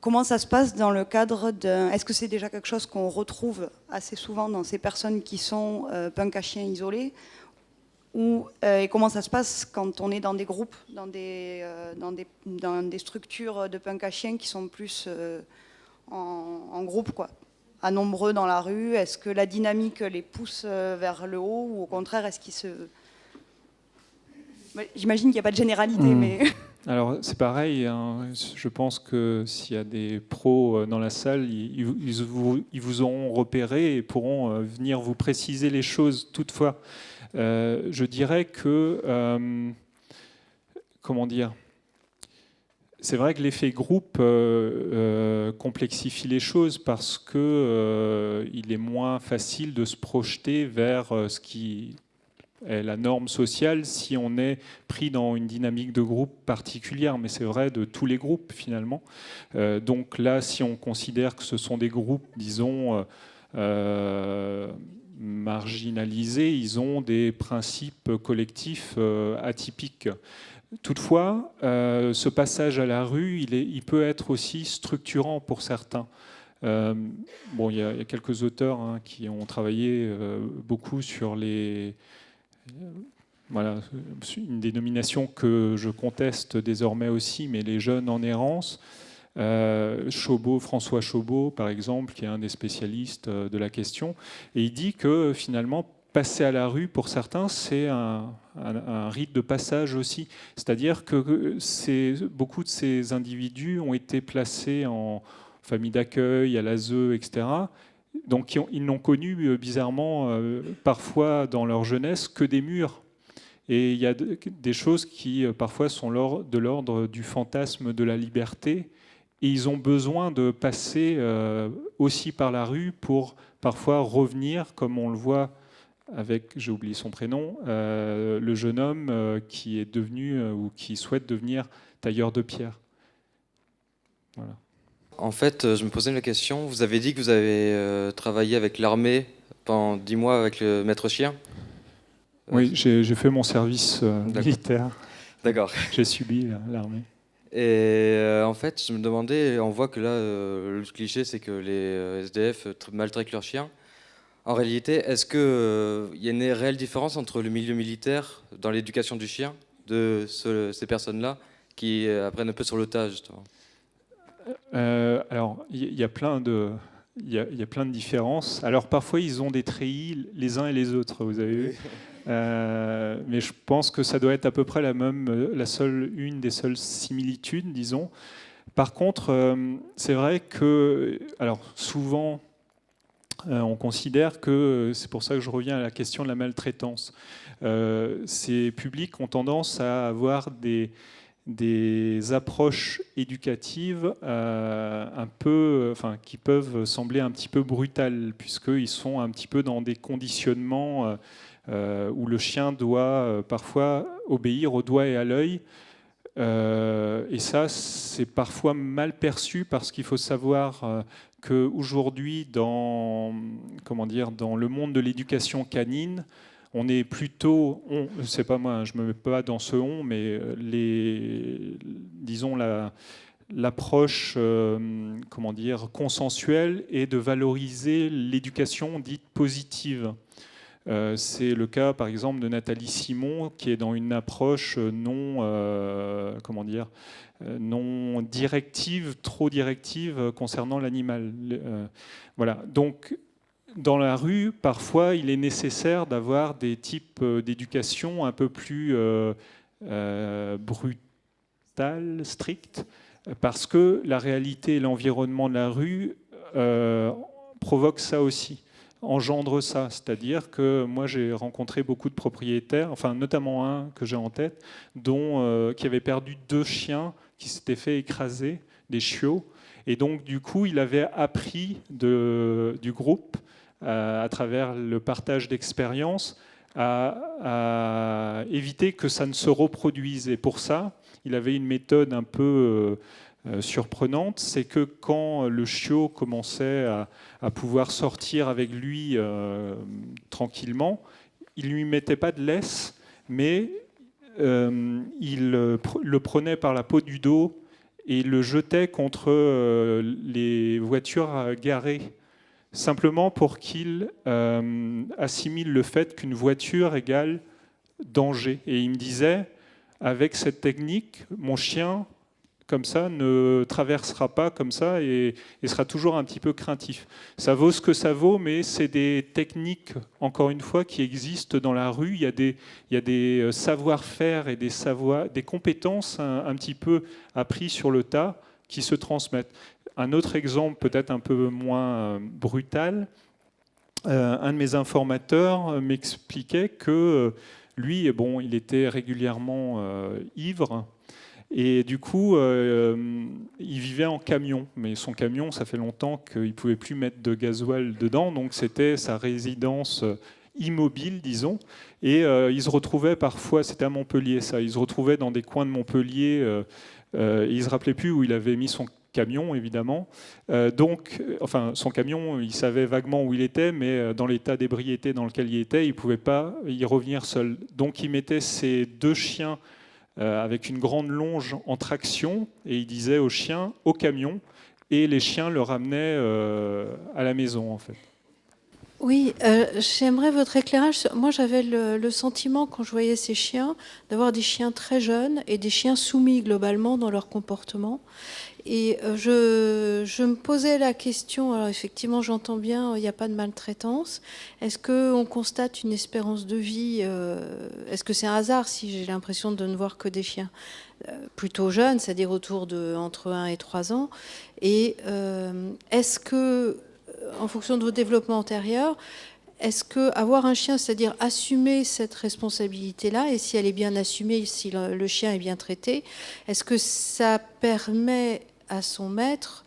Comment ça se passe dans le cadre d'un... Est-ce que c'est déjà quelque chose qu'on retrouve assez souvent dans ces personnes qui sont punk à chiens isolés et comment ça se passe quand on est dans des groupes, dans des structures de punk à chiens qui sont plus en groupe, quoi, à nombreux dans la rue? Est-ce que la dynamique les pousse vers le haut ou au contraire, est-ce qu'ils se... J'imagine qu'il n'y a pas de généralité, mais... Alors c'est pareil, hein. Je pense que s'il y a des pros dans la salle, ils vous auront repéré et pourront venir vous préciser les choses. Toutefois, je dirais que, comment dire, c'est vrai que l'effet groupe complexifie les choses parce que il est moins facile de se projeter vers ce qui est la norme sociale si on est pris dans une dynamique de groupe particulière, mais c'est vrai de tous les groupes finalement. Donc là, si on considère que ce sont des groupes, disons, marginalisés, ils ont des principes collectifs atypiques. Toutefois, ce passage à la rue, il peut être aussi structurant pour certains. Bon, il y a quelques auteurs qui ont travaillé beaucoup sur les... Voilà, une dénomination que je conteste désormais aussi, mais les jeunes en errance. François Chaubeau, par exemple, qui est un des spécialistes de la question, et il dit que finalement, passer à la rue, pour certains, c'est un rite de passage aussi. C'est-à-dire que beaucoup de ces individus ont été placés en famille d'accueil, à l'ASE, etc., donc ils n'ont connu bizarrement parfois dans leur jeunesse que des murs. Et il y a des choses qui parfois sont de l'ordre du fantasme de la liberté. Et ils ont besoin de passer aussi par la rue pour parfois revenir, comme on le voit avec, j'ai oublié son prénom, le jeune homme qui est devenu ou qui souhaite devenir tailleur de pierre. Voilà. En fait, je me posais une question. Vous avez dit que vous avez travaillé avec l'armée pendant 10 mois avec le maître chien. Oui, j'ai fait mon service militaire. D'accord. J'ai subi l'armée. Et en fait, je me demandais, on voit que là, le cliché, c'est que les SDF maltraitent leurs chiens. En réalité, est-ce qu'il y a une réelle différence entre le milieu militaire dans l'éducation du chien, de ces personnes-là, qui apprennent un peu sur le tas, justement? Alors, il y a plein de différences. Alors, parfois, ils ont des treillis les uns et les autres, vous avez vu. Mais je pense que ça doit être à peu près une des seules similitudes, disons. Par contre, c'est vrai que, alors, souvent, on considère que, c'est pour ça que je reviens à la question de la maltraitance, ces publics ont tendance à avoir des approches éducatives qui peuvent sembler un petit peu brutales, puisqu'ils sont un petit peu dans des conditionnements où le chien doit parfois obéir au doigt et à l'œil. Et ça, c'est parfois mal perçu parce qu'il faut savoir qu'aujourd'hui, dans le monde de l'éducation canine, on est plutôt, c'est pas moi, je me mets pas dans ce on, mais disons l'approche, consensuelle est de valoriser l'éducation dite positive. C'est le cas, par exemple, de Nathalie Simon, qui est dans une approche non directive, trop directive concernant l'animal. Voilà. Donc, dans la rue, parfois, il est nécessaire d'avoir des types d'éducation un peu plus brutales, strictes, parce que la réalité et l'environnement de la rue provoquent ça aussi, engendre ça. C'est-à-dire que moi, j'ai rencontré beaucoup de propriétaires, enfin notamment un que j'ai en tête, qui avait perdu 2 chiens qui s'étaient fait écraser, des chiots. Et donc, du coup, il avait appris du groupe, à travers le partage d'expériences, à éviter que ça ne se reproduise. Et pour ça, il avait une méthode un peu surprenante, c'est que quand le chiot commençait à pouvoir sortir avec lui tranquillement, il ne lui mettait pas de laisse, mais il le prenait par la peau du dos et il le jetait contre les voitures garées, simplement pour qu'il assimile le fait qu'une voiture égale danger. Et il me disait, avec cette technique, mon chien, comme ça, ne traversera pas comme ça et sera toujours un petit peu craintif. Ça vaut ce que ça vaut, mais c'est des techniques, encore une fois, qui existent dans la rue. Il y a des savoir-faire et des compétences un petit peu appris sur le tas qui se transmettent. Un autre exemple, peut-être un peu moins brutal, un de mes informateurs m'expliquait que lui, bon, il était régulièrement ivre. Et du coup, il vivait en camion. Mais son camion, ça fait longtemps qu'il ne pouvait plus mettre de gasoil dedans. Donc c'était sa résidence immobile, disons. Et il se retrouvait parfois, c'était à Montpellier ça, il se retrouvait dans des coins de Montpellier. Il ne se rappelait plus où il avait mis son camion, évidemment. Enfin, son camion, il savait vaguement où il était, mais dans l'état d'ébriété dans lequel il était, il ne pouvait pas y revenir seul. Donc il mettait ses 2 chiens avec une grande longe en traction, et il disait aux chiens, au camion, et les chiens le ramenaient à la maison, en fait. Oui, j'aimerais votre éclairage. Moi, j'avais le sentiment, quand je voyais ces chiens, d'avoir des chiens très jeunes et des chiens soumis globalement dans leur comportement. Et je me posais la question, alors effectivement j'entends bien, il n'y a pas de maltraitance. Est-ce qu'on constate une espérance de vie Est-ce que c'est un hasard si j'ai l'impression de ne voir que des chiens plutôt jeunes, c'est-à-dire autour de entre 1 et 3 ans? Et est-ce que, en fonction de vos développements antérieurs, est-ce que avoir un chien, c'est-à-dire assumer cette responsabilité-là, et si elle est bien assumée, si le chien est bien traité, est-ce que ça permet à son maître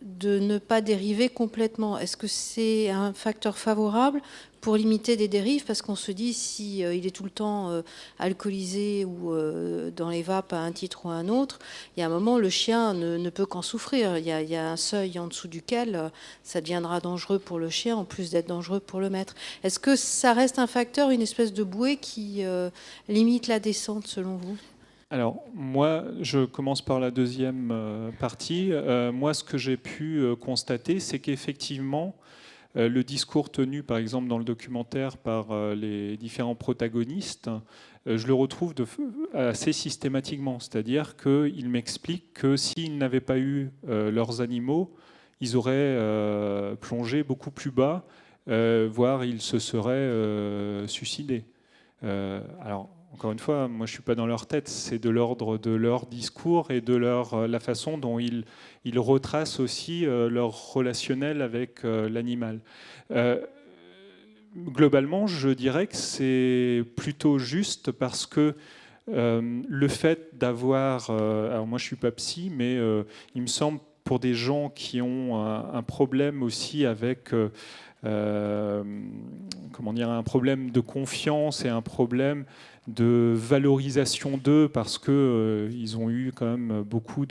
de ne pas dériver complètement? Est-ce que c'est un facteur favorable pour limiter des dérives? Parce qu'on se dit, si il est tout le temps alcoolisé ou dans les vapes à un titre ou à un autre, il y a un moment, le chien ne peut qu'en souffrir. Il y a un seuil en dessous duquel ça deviendra dangereux pour le chien, en plus d'être dangereux pour le maître. Est-ce que ça reste un facteur, une espèce de bouée qui limite la descente, selon vous? Alors, moi, je commence par la deuxième partie. Moi, ce que j'ai pu constater, c'est qu'effectivement, le discours tenu, par exemple, dans le documentaire par les différents protagonistes, je le retrouve assez systématiquement. C'est-à-dire qu'ils m'expliquent que s'ils n'avaient pas eu leurs animaux, ils auraient plongé beaucoup plus bas, voire ils se seraient suicidés. Alors, encore une fois, moi je ne suis pas dans leur tête, c'est de l'ordre de leur discours et de la façon dont ils retracent aussi leur relationnel avec l'animal. Globalement, je dirais que c'est plutôt juste parce que le fait d'avoir... alors moi je ne suis pas psy, mais il me semble pour des gens qui ont un problème aussi avec... comment dire, un problème de confiance et un problème de valorisation d'eux parce qu'ils ont eu quand même beaucoup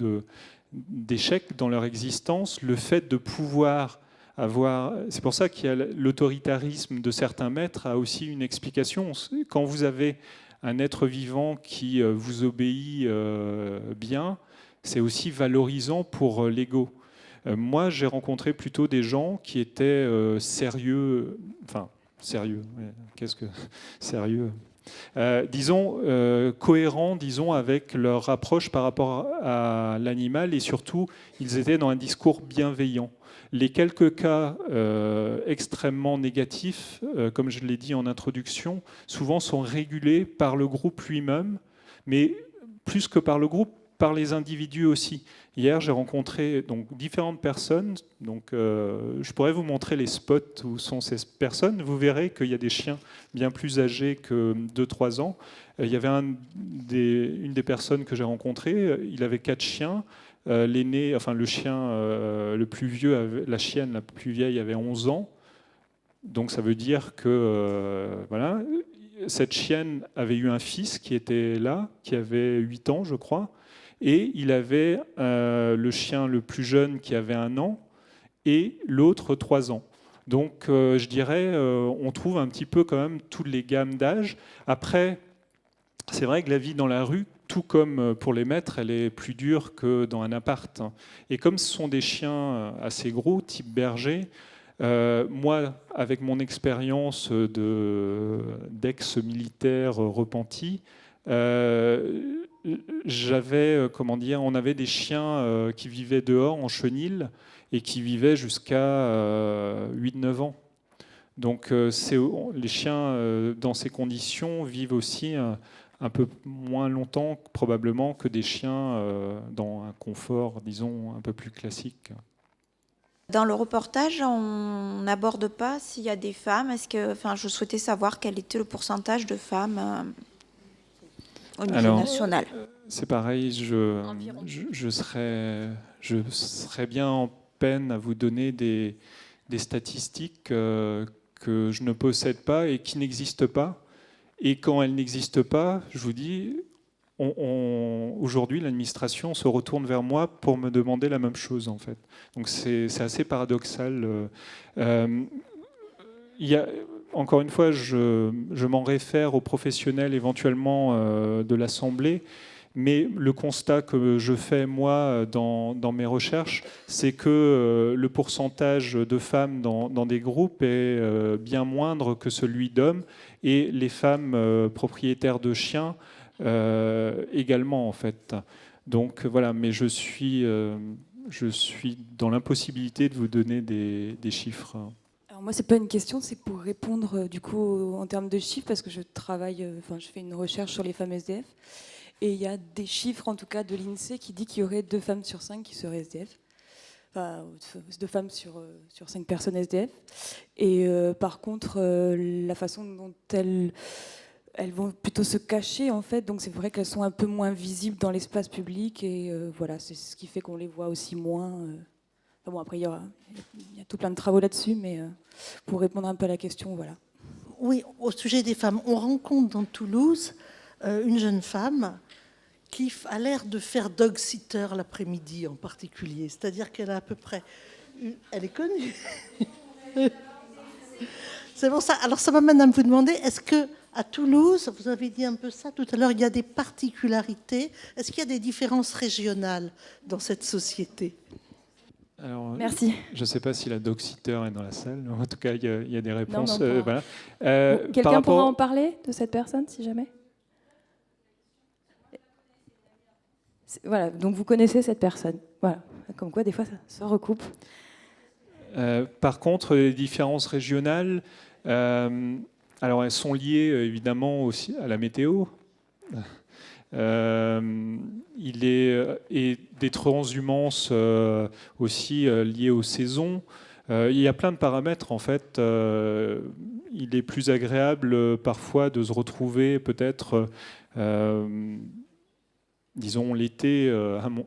d'échecs dans leur existence. Le fait de pouvoir avoir... C'est pour ça qu'il y a l'autoritarisme de certains maîtres a aussi une explication. Quand vous avez un être vivant qui vous obéit bien, c'est aussi valorisant pour l'ego. Moi, j'ai rencontré plutôt des gens qui étaient sérieux, enfin, sérieux, qu'est-ce que sérieux disons, cohérents, disons, avec leur approche par rapport à l'animal, et surtout, ils étaient dans un discours bienveillant. Les quelques cas extrêmement négatifs, comme je l'ai dit en introduction, souvent sont régulés par le groupe lui-même, mais plus que par le groupe, par les individus aussi. Hier, j'ai rencontré donc différentes personnes. Donc, je pourrais vous montrer les spots où sont ces personnes. Vous verrez qu'il y a des chiens bien plus âgés que 2-3 ans. Il y avait une des personnes que j'ai rencontrées. Il avait 4 chiens. L'aîné, enfin le chien le plus vieux, la chienne la plus vieille avait 11 ans. Donc, ça veut dire que voilà. Cette chienne avait eu un fils qui était là, qui avait 8 ans, je crois. et il avait le chien le plus jeune qui avait 1 an et l'autre 3 ans. Donc je dirais, on trouve un petit peu quand même toutes les gammes d'âge. Après, c'est vrai que la vie dans la rue, tout comme pour les maîtres, elle est plus dure que dans un appart. Et comme ce sont des chiens assez gros, type berger, moi, avec mon expérience d'ex-militaire repenti, on avait des chiens qui vivaient dehors en chenil et qui vivaient jusqu'à 8-9 ans. Donc les chiens dans ces conditions vivent aussi un peu moins longtemps probablement que des chiens dans un confort, disons, un peu plus classique. Dans le reportage, on n'aborde pas s'il y a des femmes. Je souhaitais savoir quel était le pourcentage de femmes au niveau national. C'est pareil, je serais bien en peine à vous donner des statistiques que je ne possède pas et qui n'existent pas. Et quand elles n'existent pas, je vous dis, aujourd'hui, l'administration se retourne vers moi pour me demander la même chose, en fait. Donc c'est assez paradoxal. Encore une fois, je m'en réfère aux professionnels éventuellement de l'Assemblée, mais le constat que je fais, moi, dans mes recherches, c'est que le pourcentage de femmes dans des groupes est bien moindre que celui d'hommes, et les femmes propriétaires de chiens également, en fait. Donc voilà, mais je suis dans l'impossibilité de vous donner des chiffres. Alors moi, c'est pas une question, c'est pour répondre du coup en termes de chiffres, parce que je fais une recherche sur les femmes SDF, et il y a des chiffres, en tout cas de l'INSEE, qui dit qu'il y aurait 2 femmes sur 5 qui seraient SDF. Enfin, 2 femmes sur 5 personnes SDF. Et par contre, la façon dont elles vont plutôt se cacher, en fait, donc c'est vrai qu'elles sont un peu moins visibles dans l'espace public, et voilà, c'est ce qui fait qu'on les voit aussi moins. Bon, après, il y a tout plein de travaux là-dessus, mais pour répondre un peu à la question, voilà. Oui, au sujet des femmes, on rencontre dans Toulouse une jeune femme qui a l'air de faire dog-sitter l'après-midi en particulier. C'est-à-dire qu'elle a à peu près... Elle est connue. C'est bon ça. Alors ça m'amène à vous demander, est-ce qu'à Toulouse, vous avez dit un peu ça tout à l'heure, il y a des particularités? Est-ce qu'il y a des différences régionales dans cette société? Alors, merci. Je ne sais pas si la dog-sitter est dans la salle. En tout cas, il y a des réponses. Non, voilà. Quelqu'un pourra en parler de cette personne, si jamais? Voilà, donc vous connaissez cette personne. Voilà, comme quoi des fois ça se recoupe. Par contre, les différences régionales, alors elles sont liées évidemment aussi à la météo. Et des transhumances aussi liées aux saisons. Il y a plein de paramètres en fait. Il est plus agréable parfois de se retrouver peut-être disons l'été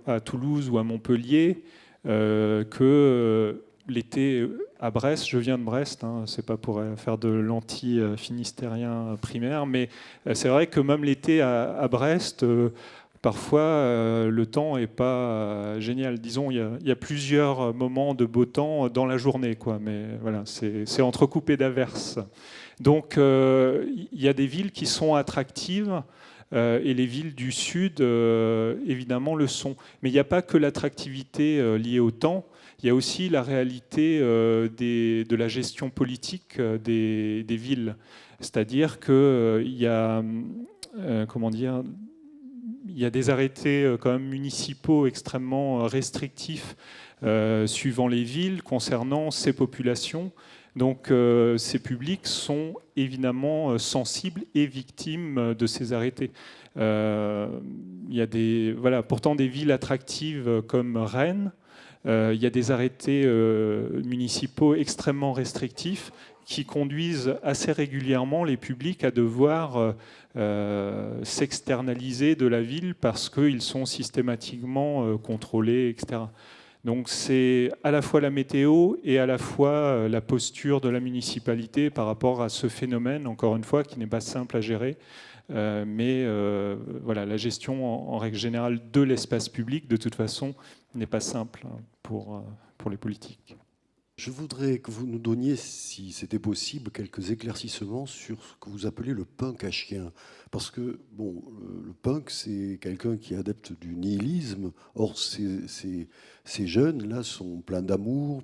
à Toulouse ou à Montpellier que l'été à Brest. Je viens de Brest, hein, c'est pas pour faire de l'anti-finistérien primaire, mais c'est vrai que même l'été à Brest, parfois le temps est pas génial. Disons, il y a plusieurs moments de beau temps dans la journée, quoi, mais voilà, c'est entrecoupé d'averses. Donc il y a des villes qui sont attractives. Et les villes du Sud, évidemment, le sont. Mais il n'y a pas que l'attractivité liée au temps, il y a aussi la réalité de la gestion politique des villes. C'est-à-dire qu'il y a, il y a des arrêtés quand même municipaux extrêmement restrictifs suivant les villes concernant ces populations. Donc ces publics sont évidemment sensibles et victimes de ces arrêtés. Il y a pourtant des villes attractives comme Rennes. Il y a des arrêtés municipaux extrêmement restrictifs qui conduisent assez régulièrement les publics à devoir s'externaliser de la ville parce qu'ils sont systématiquement contrôlés, etc. Donc c'est à la fois la météo et à la fois la posture de la municipalité par rapport à ce phénomène, encore une fois, qui n'est pas simple à gérer. Mais voilà, la gestion en règle générale de l'espace public, de toute façon, n'est pas simple pour les politiques. Je voudrais que vous nous donniez, si c'était possible, quelques éclaircissements sur ce que vous appelez le punk à chien. Parce que, bon, le punk, c'est quelqu'un qui est adepte du nihilisme. Or, ces jeunes-là sont pleins d'amour,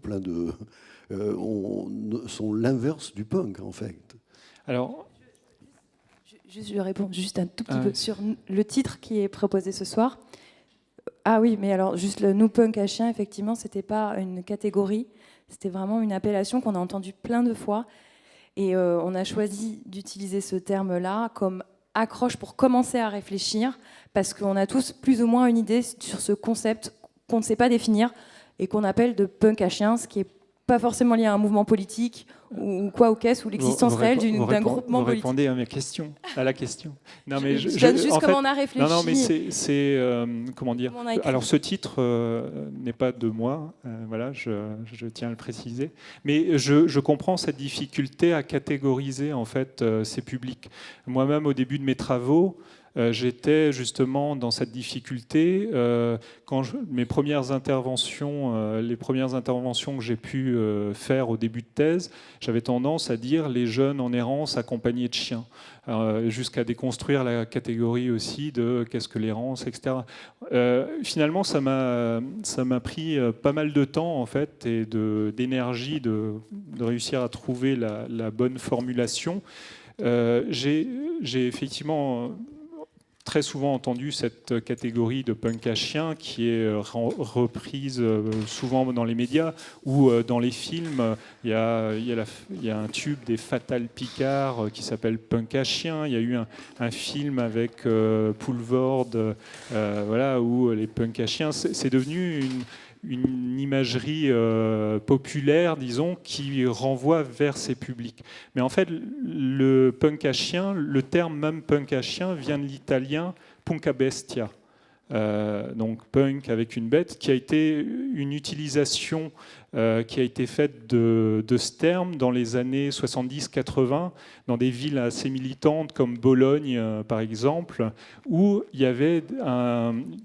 sont l'inverse du punk, en fait. Alors, je réponds juste un tout petit peu sur le titre qui est proposé ce soir. Ah oui, mais alors, juste le Nous Punk à chien, effectivement, c'était pas une catégorie. C'était vraiment une appellation qu'on a entendue plein de fois. Et on a choisi d'utiliser ce terme-là comme accroche pour commencer à réfléchir, parce qu'on a tous plus ou moins une idée sur ce concept qu'on ne sait pas définir et qu'on appelle de punk à chien, ce qui n'est pas forcément lié à un mouvement politique ou quoi ou qu'est-ce, ou l'existence réelle d'un groupement politique. Vous répondez à la question. Non, mais je donne juste comment on a réfléchi. Non, mais c'est comment dire. Alors ce titre n'est pas de moi, voilà, je tiens à le préciser. Mais je comprends cette difficulté à catégoriser en fait ces publics. Moi-même, au début de mes travaux, j'étais justement dans cette difficulté. Les premières interventions que j'ai pu faire au début de thèse, j'avais tendance à dire les jeunes en errance accompagnés de chiens, jusqu'à déconstruire la catégorie aussi de qu'est-ce que l'errance, etc. Finalement, ça m'a pris pas mal de temps en fait et d'énergie de réussir à trouver la bonne formulation. J'ai effectivement très souvent entendu cette catégorie de punk à chien qui est reprise souvent dans les médias ou dans les films. Il y a un tube des Fatal Picard qui s'appelle Punk à chien. Il y a eu un film avec Poulvord, voilà, où les punk à chiens, c'est devenu une imagerie populaire, disons, qui renvoie vers ces publics. Mais en fait, le punk à chien, le terme même punk à chien vient de l'italien punka bestia. Donc punk avec une bête, qui a été une utilisation qui a été faite de ce terme dans les années 70-80, dans des villes assez militantes comme Bologne, par exemple, où il y avait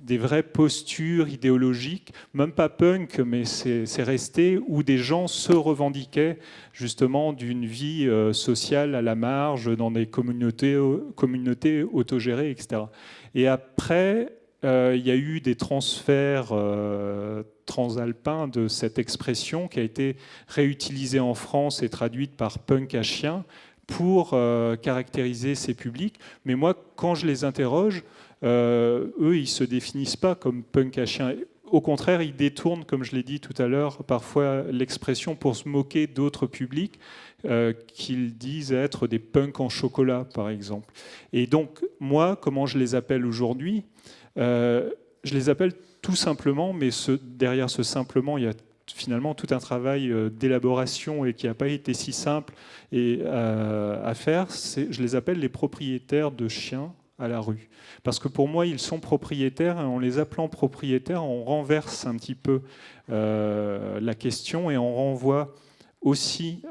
des vraies postures idéologiques, même pas punk, mais c'est resté, où des gens se revendiquaient justement d'une vie sociale à la marge, dans des communautés autogérées, etc. Et après, il y a eu des transferts transalpins de cette expression qui a été réutilisée en France et traduite par punk à chien pour caractériser ces publics. Mais moi, quand je les interroge, eux, ils ne se définissent pas comme punk à chien. Au contraire, ils détournent, comme je l'ai dit tout à l'heure, parfois l'expression pour se moquer d'autres publics qu'ils disent être des punks en chocolat, par exemple. Et donc, moi, comment je les appelle aujourd'hui ? Je les appelle tout simplement, mais derrière ce simplement, il y a finalement tout un travail d'élaboration et qui n'a pas été si simple à faire. Je les appelle les propriétaires de chiens à la rue. Parce que pour moi, ils sont propriétaires et en les appelant propriétaires, on renverse un petit peu la question et on renvoie aussi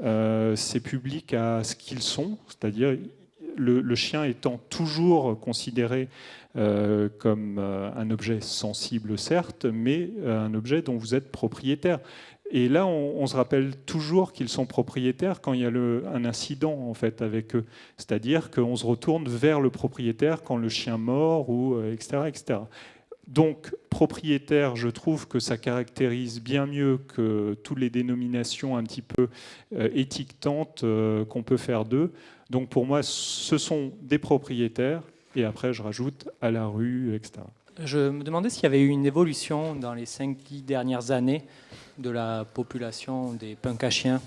ces publics à ce qu'ils sont, c'est-à-dire le chien étant toujours considéré comme un objet sensible, certes, mais un objet dont vous êtes propriétaire. Et là, on se rappelle toujours qu'ils sont propriétaires quand il y a un incident en fait avec eux. C'est-à-dire qu'on se retourne vers le propriétaire quand le chien mord, ou, etc., etc. Donc, propriétaire, je trouve que ça caractérise bien mieux que toutes les dénominations un petit peu étiquetantes qu'on peut faire d'eux. Donc, pour moi, ce sont des propriétaires. Et après, je rajoute à la rue, etc. Je me demandais s'il y avait eu une évolution dans les 5-10 dernières années de la population des punks à chiens.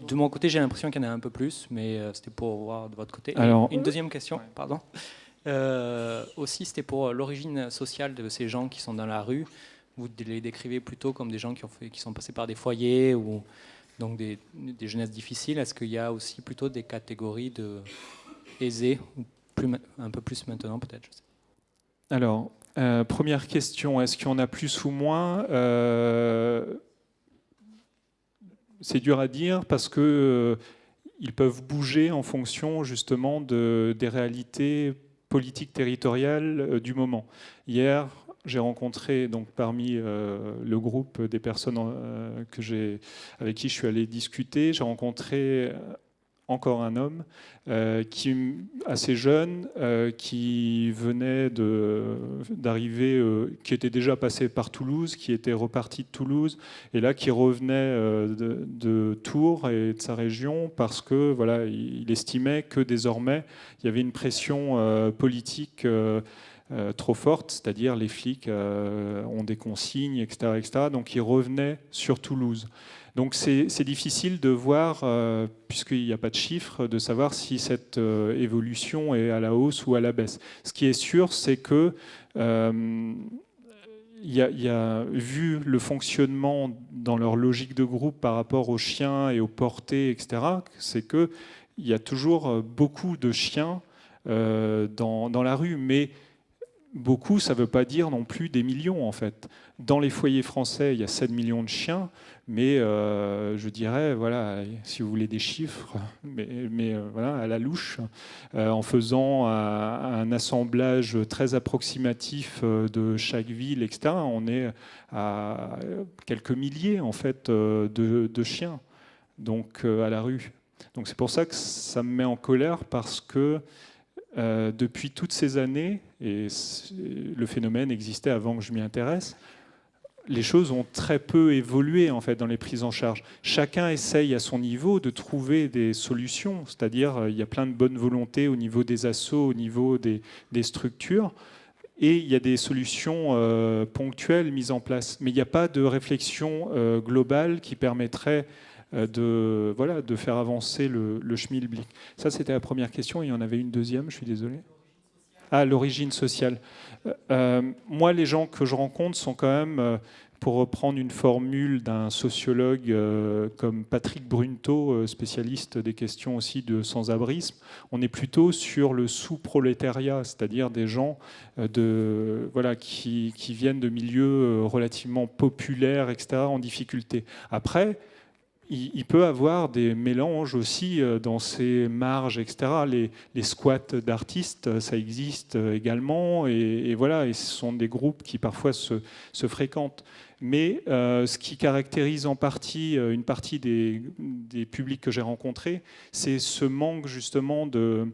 De mon côté, j'ai l'impression qu'il y en a un peu plus, mais c'était pour voir de votre côté. Alors, une deuxième question, pardon. Aussi, c'était pour l'origine sociale de ces gens qui sont dans la rue. Vous les décrivez plutôt comme des gens qui sont passés par des foyers ou donc des jeunesses difficiles. Est-ce qu'il y a aussi plutôt des catégories de aisés ou un peu plus maintenant peut-être, je sais. Alors, première question, est-ce qu'il y en a plus ou moins c'est dur à dire parce que ils peuvent bouger en fonction justement des réalités politiques territoriales du moment. Hier, j'ai rencontré, donc, parmi le groupe des personnes avec qui je suis allé discuter, j'ai rencontré encore un homme assez jeune, qui venait d'arriver, qui était déjà passé par Toulouse, qui était reparti de Toulouse, et là qui revenait de Tours et de sa région parce que voilà, il estimait que désormais il y avait une pression politique trop forte, c'est-à-dire les flics ont des consignes, etc., etc. Donc il revenait sur Toulouse. Donc c'est difficile de voir, puisqu'il n'y a pas de chiffres, de savoir si cette évolution est à la hausse ou à la baisse. Ce qui est sûr, c'est que vu le fonctionnement dans leur logique de groupe par rapport aux chiens et aux portées, etc., c'est qu'il y a toujours beaucoup de chiens dans la rue, mais beaucoup, ça ne veut pas dire non plus des millions, en fait. Dans les foyers français, il y a 7 millions de chiens, mais je dirais, voilà, si vous voulez des chiffres, mais voilà, à la louche, en faisant un assemblage très approximatif de chaque ville, etc., on est à quelques milliers, en fait, de chiens, donc à la rue. Donc c'est pour ça que ça me met en colère, parce que depuis toutes ces années, et le phénomène existait avant que je m'y intéresse, les choses ont très peu évolué en fait dans les prises en charge. Chacun essaye à son niveau de trouver des solutions, c'est-à-dire il y a plein de bonne volonté au niveau des assos, au niveau des structures, et il y a des solutions ponctuelles mises en place. Mais il n'y a pas de réflexion globale qui permettrait de faire avancer le schmilblick. Ça, c'était la première question. Il y en avait une deuxième, je suis désolé. Ah, l'origine sociale. Moi, les gens que je rencontre sont quand même, pour reprendre une formule d'un sociologue comme Patrick Brunto, spécialiste des questions aussi de sans-abrisme, on est plutôt sur le sous-prolétariat, c'est-à-dire des gens qui viennent de milieux relativement populaires, etc., en difficulté. Après, il peut avoir des mélanges aussi dans ces marges, etc. Les squats d'artistes, ça existe également, et voilà, et ce sont des groupes qui parfois se fréquentent. Mais ce qui caractérise en partie une partie des publics que j'ai rencontrés, c'est ce manque justement de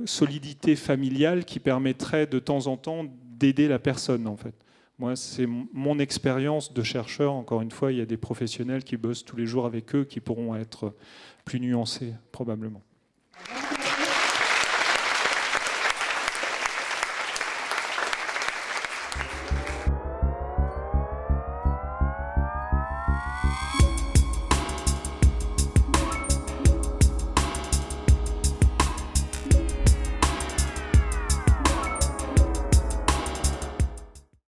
solidité familiale qui permettrait de temps en temps d'aider la personne, en fait. Moi, c'est mon expérience de chercheur. Encore une fois, il y a des professionnels qui bossent tous les jours avec eux qui pourront être plus nuancés, probablement.